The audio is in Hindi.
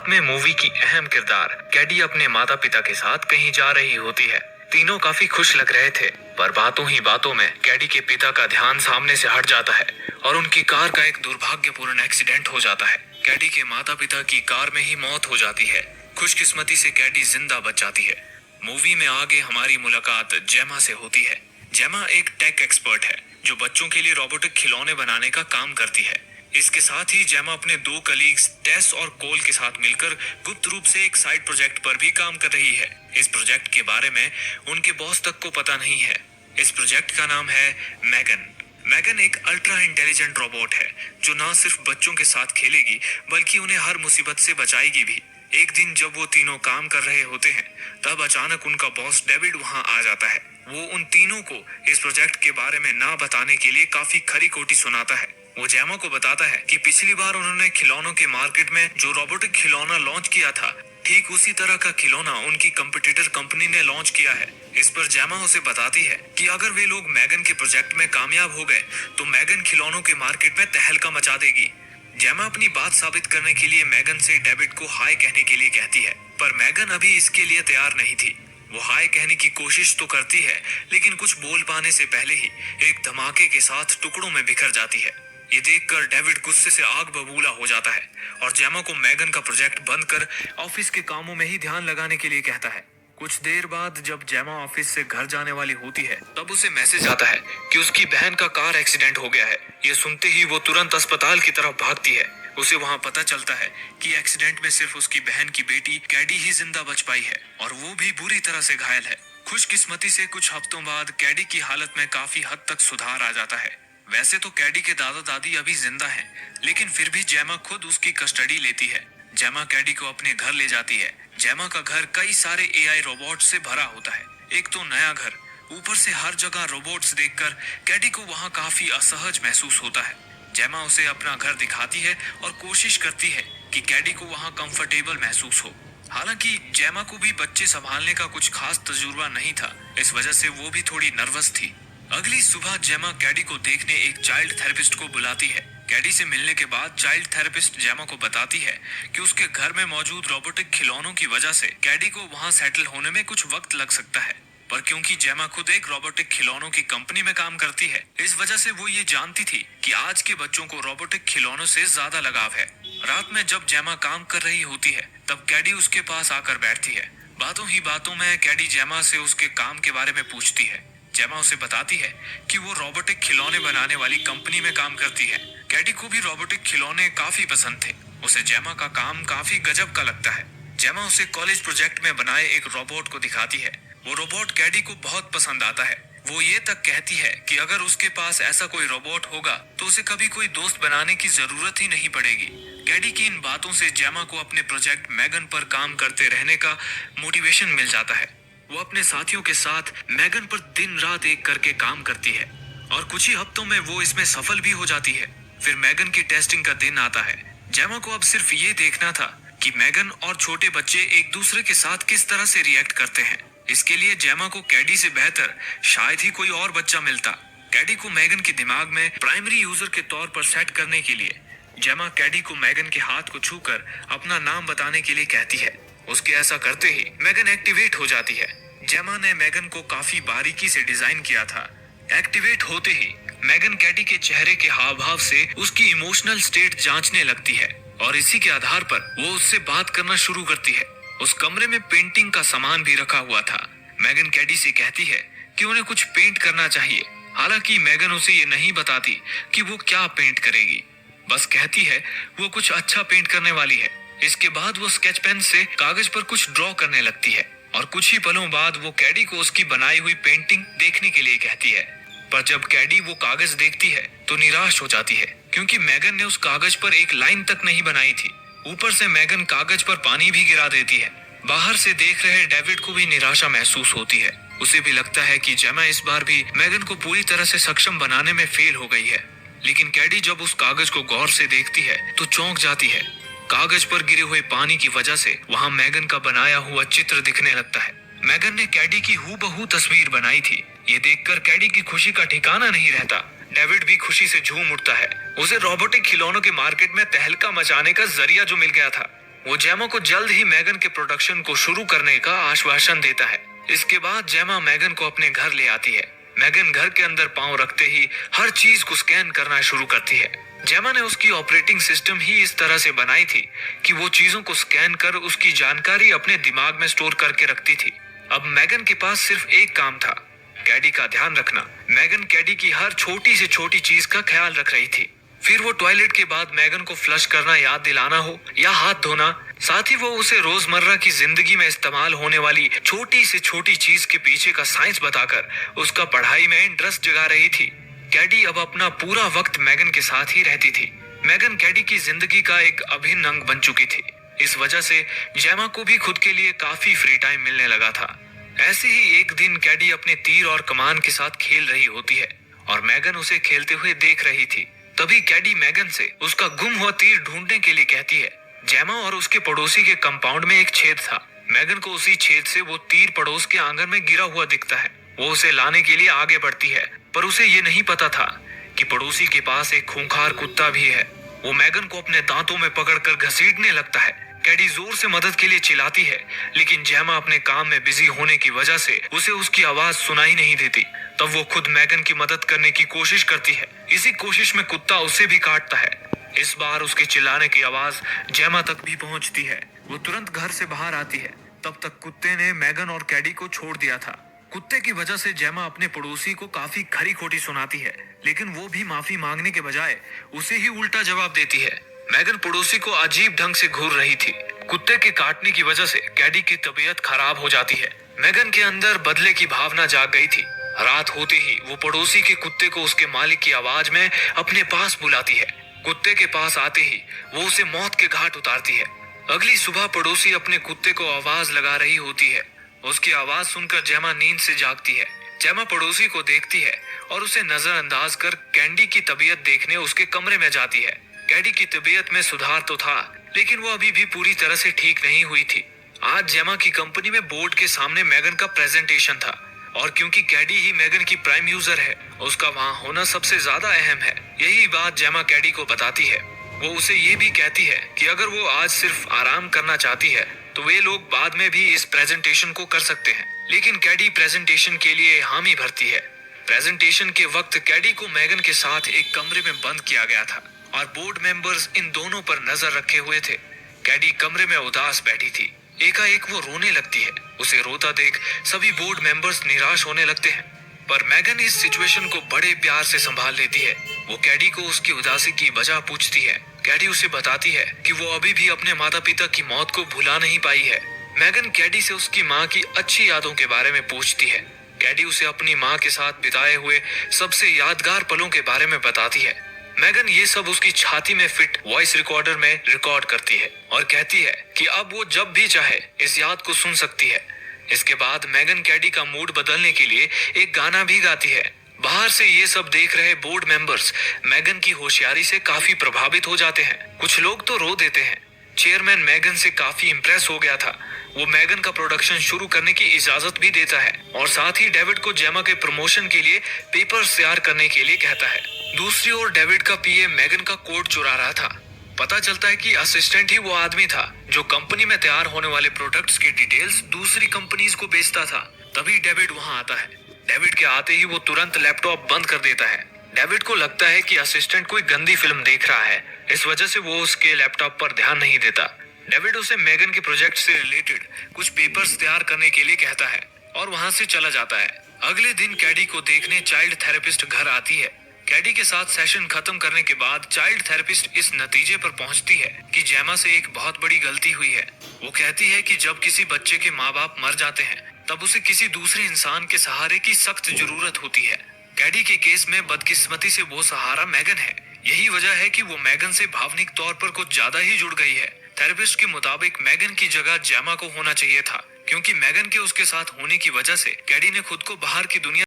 में मूवी की अहम किरदार कैडी अपने माता पिता के साथ कहीं जा रही होती है। तीनों काफी खुश लग रहे थे, पर बातों ही बातों में कैडी के पिता का ध्यान सामने से हट जाता है और उनकी कार का एक दुर्भाग्यपूर्ण एक्सीडेंट हो जाता है। कैडी के माता पिता की कार में ही मौत हो जाती है। खुशकिस्मती से कैडी जिंदा बच जाती है। मूवी में आगे हमारी मुलाकात जेमा से होती है। जेमा एक टेक एक्सपर्ट है जो बच्चों के लिए रोबोटिक खिलौने बनाने का काम करती है। इसके साथ ही जेमा अपने दो कलीग्स टेस और कोल के साथ मिलकर गुप्त रूप से एक साइड प्रोजेक्ट पर भी काम कर रही है। इस प्रोजेक्ट के बारे में उनके बॉस तक को पता नहीं है। इस प्रोजेक्ट का नाम है मैगन। मैगन एक अल्ट्रा इंटेलिजेंट रोबोट है जो न सिर्फ बच्चों के साथ खेलेगी बल्कि उन्हें हर मुसीबत से बचाएगी भी। एक दिन जब वो तीनों काम कर रहे होते हैं तब अचानक उनका बॉस डेविड वहां आ जाता है। वो उन तीनों को इस प्रोजेक्ट के बारे में ना बताने के लिए काफी खरी खोटी सुनाता है। वो जेमा को बताता है कि पिछली बार उन्होंने खिलौनों के मार्केट में जो रोबोटिक खिलौना लॉन्च किया था, ठीक उसी तरह का खिलौना उनकी कंपटीटर कंपनी ने लॉन्च किया है। इस पर जेमा उसे बताती है कि अगर वे लोग मैगन के प्रोजेक्ट में कामयाब हो गए तो मैगन खिलौनों के मार्केट में तहलका मचा देगी। जेमा अपनी बात साबित करने के लिए मैगन से डेविड को हाय कहने के लिए कहती है, पर मैगन अभी इसके लिए तैयार नहीं थी। वो हाय कहने की कोशिश तो करती है लेकिन कुछ बोल पाने से पहले ही एक धमाके के साथ टुकड़ों में बिखर जाती है। ये देखकर डेविड गुस्से से आग बबूला हो जाता है और जेमा को मैगन का प्रोजेक्ट बंद कर ऑफिस के कामों में ही ध्यान लगाने के लिए कहता है। कुछ देर बाद जब जेमा ऑफिस से घर जाने वाली होती है तब उसे मैसेज आता है कि उसकी बहन का कार एक्सीडेंट हो गया है। ये सुनते ही वो तुरंत अस्पताल की तरफ भागती है। उसे वहां पता चलता है कि एक्सीडेंट में सिर्फ उसकी बहन की बेटी कैडी ही जिंदा बच पाई है और वो भी बुरी तरह से घायल है। खुशकिस्मती से कुछ हफ्तों बाद कैडी की हालत में काफी हद तक सुधार आ जाता है। वैसे तो कैडी के दादा दादी अभी जिंदा हैं, लेकिन फिर भी जेमा खुद उसकी कस्टडी लेती है। जेमा कैडी को अपने घर ले जाती है। जेमा का घर कई सारे एआई रोबोट से भरा होता है। एक तो नया घर, ऊपर से हर जगह रोबोट्स देखकर कैडी को वहां काफी असहज महसूस होता है। जेमा उसे अपना घर दिखाती है और कोशिश करती है कि कैडी को वहां कंफर्टेबल महसूस हो। हालांकि जेमा को भी बच्चे संभालने का कुछ खास तजुर्बा नहीं था, इस वजह से वो भी थोड़ी नर्वस थी। अगली सुबह जेमा कैडी को देखने एक चाइल्ड थेरेपिस्ट को बुलाती है। कैडी से मिलने के बाद चाइल्ड थेरेपिस्ट जेमा को बताती है कि उसके घर में मौजूद रोबोटिक खिलौनों की वजह से कैडी को वहां सेटल होने में कुछ वक्त लग सकता है, पर क्योंकि जेमा खुद एक रोबोटिक खिलौनों की कंपनी में काम करती है, इस वजह से वो ये जानती थी कि आज के बच्चों को रोबोटिक खिलौनों से ज्यादा लगाव है। रात में जब जेमा काम कर रही होती है तब कैडी उसके पास आकर बैठती है। बातों ही बातों में कैडी जेमा से उसके काम के बारे में पूछती है। जेमा उसे बताती है कि वो रोबोटिक खिलौने बनाने वाली कंपनी में काम करती है। कैडी को भी रोबोटिक खिलौने काफी पसंद थे। उसे जेमा का काम काफी गजब का लगता है। जेमा उसे कॉलेज प्रोजेक्ट में बनाए एक रोबोट को दिखाती है। वो रोबोट कैडी को बहुत पसंद आता है। वो ये तक कहती है कि अगर उसके पास ऐसा कोई रोबोट होगा तो उसे कभी कोई दोस्त बनाने की जरूरत ही नहीं पड़ेगी। कैडी की इन बातों से जेमा को अपने प्रोजेक्ट मैगन पर काम करते रहने का मोटिवेशन मिल जाता है। वो अपने साथियों के साथ मैगन पर दिन रात एक करके काम करती है और कुछ ही हफ्तों में वो इसमें सफल भी हो जाती है। फिर मैगन की टेस्टिंग का दिन आता है। जेमा को अब सिर्फ ये देखना था कि मैगन और छोटे बच्चे एक दूसरे के साथ किस तरह से रिएक्ट करते हैं। इसके लिए जेमा को कैडी से बेहतर शायद ही कोई और बच्चा मिलता। कैडी को मैगन के दिमाग में प्राइमरी यूजर के तौर पर सेट करने के लिए जेमा कैडी को मैगन के हाथ को छूकर अपना नाम बताने के लिए कहती है। उसके ऐसा करते ही मैगन एक्टिवेट हो जाती है। जेमा ने मैगन को काफी बारीकी से डिजाइन किया था। एक्टिवेट होते ही मैगन कैडी के चेहरे के हाव भाव से उसकी इमोशनल स्टेट जांचने लगती है और इसी के आधार पर वो उससे बात करना शुरू करती है। उस कमरे में पेंटिंग का सामान भी रखा हुआ था। मैगन कैडी से कहती है कि उन्हें कुछ पेंट करना चाहिए। हालांकि मैगन उसे ये नहीं बताती कि वो क्या पेंट करेगी, बस कहती है वो कुछ अच्छा पेंट करने वाली है। इसके बाद वो स्केच पेन से कागज पर कुछ ड्रॉ करने लगती है और कुछ ही पलों बाद वो कैडी को उसकी बनाई हुई पेंटिंग देखने के लिए कहती है। पर जब कैडी वो कागज देखती है तो निराश हो जाती है क्योंकि मैगन ने उस कागज पर एक लाइन तक नहीं बनाई थी। ऊपर से मैगन कागज पर पानी भी गिरा देती है। बाहर से देख रहे डेविड को भी निराशा महसूस होती है। उसे भी लगता है कि जेमा इस बार भी मैगन को पूरी तरह से सक्षम बनाने में फेल हो गई है। लेकिन कैडी जब उस कागज को गौर से देखती है तो चौंक जाती है। कागज पर गिरे हुए पानी की वजह से वहाँ मैगन का बनाया हुआ चित्र दिखने लगता है। मैगन ने कैडी की हूबहू तस्वीर बनाई थी। ये देखकर कैडी की खुशी का ठिकाना नहीं रहता। डेविड भी खुशी से झूम उठता है। उसे रोबोटिक खिलौनों के मार्केट में तहलका मचाने का जरिया जो मिल गया था। वो जेमा को जल्द ही मैगन के प्रोडक्शन को शुरू करने का आश्वासन देता है। इसके बाद जेमा मैगन को अपने घर ले आती है। मैगन घर के अंदर पांव रखते ही हर चीज को स्कैन करना शुरू करती है। जेमा ने उसकी ऑपरेटिंग सिस्टम ही इस तरह से बनाई थी कि वो चीजों को स्कैन कर उसकी जानकारी अपने दिमाग में स्टोर करके रखती थी। अब मैगन के पास सिर्फ एक काम था, कैडी का ध्यान रखना। मैगन कैडी की हर छोटी से छोटी चीज का ख्याल रख रही थी। फिर वो टॉयलेट के बाद मैगन को फ्लश करना याद दिलाना हो या हाथ धोना, साथ ही वो उसे रोजमर्रा की जिंदगी में इस्तेमाल होने वाली छोटी से छोटी चीज के पीछे का साइंस बताकर उसका पढ़ाई में इंटरेस्ट जगा रही थी। कैडी अब अपना पूरा वक्त मैगन के साथ ही रहती थी। मैगन कैडी की जिंदगी का एक अभिन्न अंग बन चुकी थी। इस वजह से जेमा को भी खुद के लिए काफी फ्री टाइम मिलने लगा था। ऐसे ही एक दिन कैडी अपने तीर और कमान के साथ खेल रही होती है और मैगन उसे खेलते हुए देख रही थी। तभी कैडी मैगन से उसका गुम हुआ तीर ढूंढने के लिए कहती है। जेमा और उसके पड़ोसी के कंपाउंड में एक छेद था। मैगन को उसी छेद से वो तीर पड़ोस के आंगन में गिरा हुआ दिखता है। वो उसे लाने के लिए आगे बढ़ती है, पर उसे ये नहीं पता था कि पड़ोसी के पास एक खूंखार कुत्ता भी है। वो मैगन को अपने दांतों में पकड़कर घसीटने लगता है। कैडी जोर से मदद के लिए चिल्लाती है, लेकिन जेमा अपने काम में बिजी होने की वजह से उसे उसकी आवाज सुनाई नहीं देती। तब वो खुद मैगन की मदद करने की कोशिश करती है। इसी कोशिश में कुत्ता उसे भी काटता है। इस बार उसके चिल्लाने की आवाज जेमा तक भी पहुंचती है। वो तुरंत घर से बाहर आती है। तब तक कुत्ते ने मैगन और कैडी को छोड़ दिया था। कुत्ते की वजह से जेमा अपने पड़ोसी को काफी खरी खोटी सुनाती है, लेकिन वो भी माफी मांगने के बजाय उसे ही उल्टा जवाब देती है। मैगन पड़ोसी को अजीब ढंग से घूर रही थी। कुत्ते के काटने की वजह से कैडी की तबीयत खराब हो जाती है। मैगन के अंदर बदले की भावना जाग गई थी। रात होते ही वो पड़ोसी के कुत्ते को उसके मालिक की आवाज में अपने पास बुलाती है। कुत्ते के पास आते ही वो उसे मौत के घाट उतारती है। अगली सुबह पड़ोसी अपने कुत्ते को आवाज लगा रही होती है। उसकी आवाज सुनकर जेमा नींद से जागती है। जेमा पड़ोसी को देखती है और उसे नजरअंदाज कर कैंडी की तबीयत देखने उसके कमरे में जाती है। कैडी की तबीयत में सुधार तो था, लेकिन वो अभी भी पूरी तरह से ठीक नहीं हुई थी। आज जेमा की कंपनी में बोर्ड के सामने मैगन का प्रेजेंटेशन था और क्योंकि कैडी ही मैगन की प्राइम यूजर है, उसका वहां होना सबसे ज्यादा अहम है। यही बात जेमा कैडी को बताती है। वो उसे ये भी कहती है कि अगर वो आज सिर्फ आराम करना चाहती है तो वे लोग बाद में भी इस प्रेजेंटेशन को कर सकते हैं। लेकिन कैडी प्रेजेंटेशन के लिए हामी भरती है। प्रेजेंटेशन के वक्त कैडी को मैगन के साथ एक कमरे में बंद किया गया था और बोर्ड मेंबर्स इन दोनों पर नजर रखे हुए थे। कैडी कमरे में उदास बैठी थी। एकाएक वो रोने लगती है। उसे रोता देख सभी बोर्ड मेंबर्स निराश होने लगते हैं, पर मैगन इस सिचुएशन को बड़े प्यार से संभाल लेती है। वो कैडी को उसकी उदासी की वजह पूछती है। कैडी उसे बताती है कि वो अभी भी अपने माता पिता की मौत को भुला नहीं पाई है। मैगन कैडी से उसकी माँ की अच्छी यादों के बारे में पूछती है। कैडी उसे अपनी माँ के साथ बिताए हुए सबसे यादगार पलों के बारे में बताती है। मैगन ये सब उसकी छाती में फिट वॉइस रिकॉर्डर में रिकॉर्ड करती है और कहती है कि अब वो जब भी चाहे इस याद को सुन सकती है। इसके बाद मैगन कैडी का मूड बदलने के लिए एक गाना भी गाती है। बाहर से ये सब देख रहे बोर्ड मेंबर्स मैगन की होशियारी से काफी प्रभावित हो जाते हैं। कुछ लोग तो रो देते हैं। चेयरमैन मैगन से काफी इम्प्रेस हो गया था। वो मैगन का प्रोडक्शन शुरू करने की इजाजत भी देता है और साथ ही डेविड को जेमा के प्रमोशन के लिए पेपर्स तैयार करने के लिए कहता है। दूसरी ओर डेविड का पीए मैगन का कोट चुरा रहा था। पता चलता है कि असिस्टेंट ही वो आदमी था जो कंपनी में तैयार होने वाले प्रोडक्ट्स की डिटेल्स दूसरी कंपनीज को बेचता था। तभी डेविड वहां आता है। डेविड के आते ही वो तुरंत लैपटॉप बंद कर देता है। डेविड को लगता है कि असिस्टेंट कोई गंदी फिल्म देख रहा है, इस वजह से वो उसके लैपटॉप पर ध्यान नहीं देता। डेविड उसे मैगन के प्रोजेक्ट से रिलेटेड कुछ पेपर्स तैयार करने के लिए कहता है और वहां से चला जाता है। अगले दिन कैडी को देखने चाइल्ड थेरेपिस्ट घर आती है। कैडी के साथ सेशन खत्म करने के बाद चाइल्ड थेरेपिस्ट इस नतीजे पर पहुंचती है कि जेमा से एक बहुत बड़ी गलती हुई है। वो कहती है कि जब किसी बच्चे के माँ बाप मर जाते हैं तब उसे किसी दूसरे इंसान के सहारे की सख्त जरूरत होती है। कैडी के केस में बदकिस्मती से वो सहारा मैगन है। यही वजह है कि वो मैगन से भावनिक तौर पर कुछ ज्यादा ही जुड़ गई है। थेरेपिस्ट के मुताबिक मैगन की जगह जेमा को होना चाहिए था, क्योंकि मैगन के उसके साथ होने की वजह से कैडी ने खुद को बाहर की दुनिया